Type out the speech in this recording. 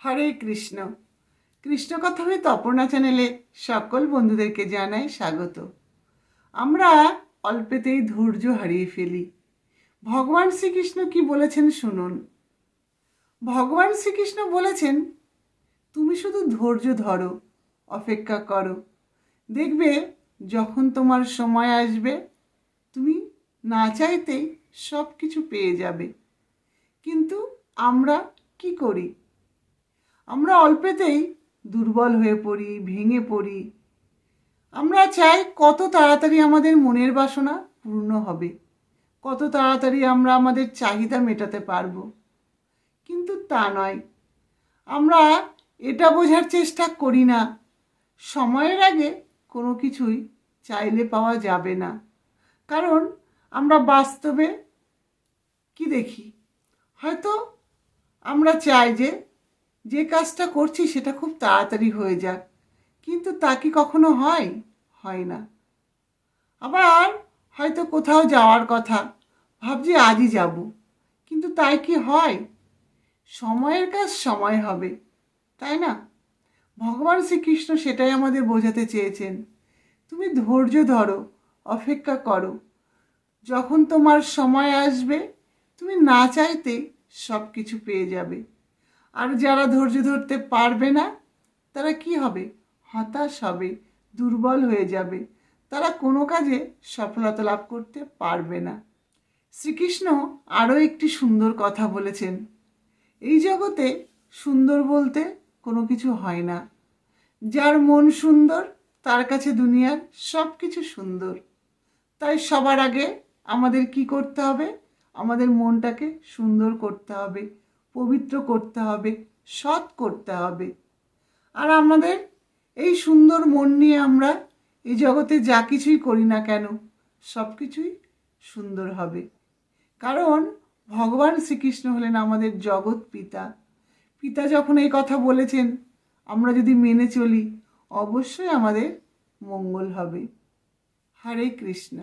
হরে কৃষ্ণ। কৃষ্ণ কথামৃত অপর্ণা চ্যানেলে সকল বন্ধুদেরকে জানাই স্বাগত। আমরা অল্পেতেই ধৈর্য হারিয়ে ফেলি। ভগবান শ্রীকৃষ্ণ কি বলেছেন শুনুন। ভগবান শ্রীকৃষ্ণ বলেছেন, তুমি শুধু ধৈর্য ধরো, অপেক্ষা করো, দেখবে যখন তোমার সময় আসবে তুমি না চাইতেই সব কিছু পেয়ে যাবে। কিন্তু আমরা কি করি? আমরা অল্পেতেই দুর্বল হয়ে পড়ি, ভেঙে পড়ি। আমরা চাই কত তাড়াতাড়ি আমাদের মনের বাসনা পূর্ণ হবে, কত তাড়াতাড়ি আমরা আমাদের চাহিদা মেটাতে পারবো। কিন্তু তা নয়। আমরা এটা বোঝার চেষ্টা করি না, সময়ের আগে কোনো কিছুই চাইলে পাওয়া যাবে না। কারণ আমরা বাস্তবে কি দেখি, হয়তো আমরা চাই যে কাজটা করছি সেটা খুব তাড়াতাড়ি হয়ে যাক, কিন্তু তা কি কখনো হয়? হয় না। আবার হয়তো কোথাও যাওয়ার কথা, ভাবছি আজই যাব, কিন্তু তাই কি হয়? সময়ের কাজ সময় হবে, তাই না? ভগবান শ্রীকৃষ্ণ সেটাই আমাদের বোঝাতে চেয়েছেন। তুমি ধৈর্য ধরো, অপেক্ষা করো, যখন তোমার সময় আসবে তুমি না চাইতে সব কিছু পেয়ে যাবে। আর যারা ধৈর্য ধরতে পারবে না তারা কি হবে? হতাশ হবে, দুর্বল হয়ে যাবে, তারা কোনো কাজে সফলতা লাভ করতে পারবে না। শ্রীকৃষ্ণ আরও একটি সুন্দর কথা বলেছেন, এই জগতে সুন্দর বলতে কোনো কিছু হয় না। যার মন সুন্দর তার কাছে দুনিয়ার সব কিছু সুন্দর। তাই সবার আগে আমাদের কি করতে হবে? আমাদের মনটাকে সুন্দর করতে হবে, পবিত্র করতে হবে, সৎ করতে হবে। আর আমাদের এই সুন্দর মন নিয়ে আমরা এই জগতে যা কিছুই করি না কেন সব কিছুই সুন্দর হবে। কারণ ভগবান শ্রীকৃষ্ণ হলেন আমাদের জগৎ পিতা। পিতা যখন এই কথা বলেছেন, আমরা যদি মেনে চলি অবশ্যই আমাদের মঙ্গল হবে। হরে কৃষ্ণ।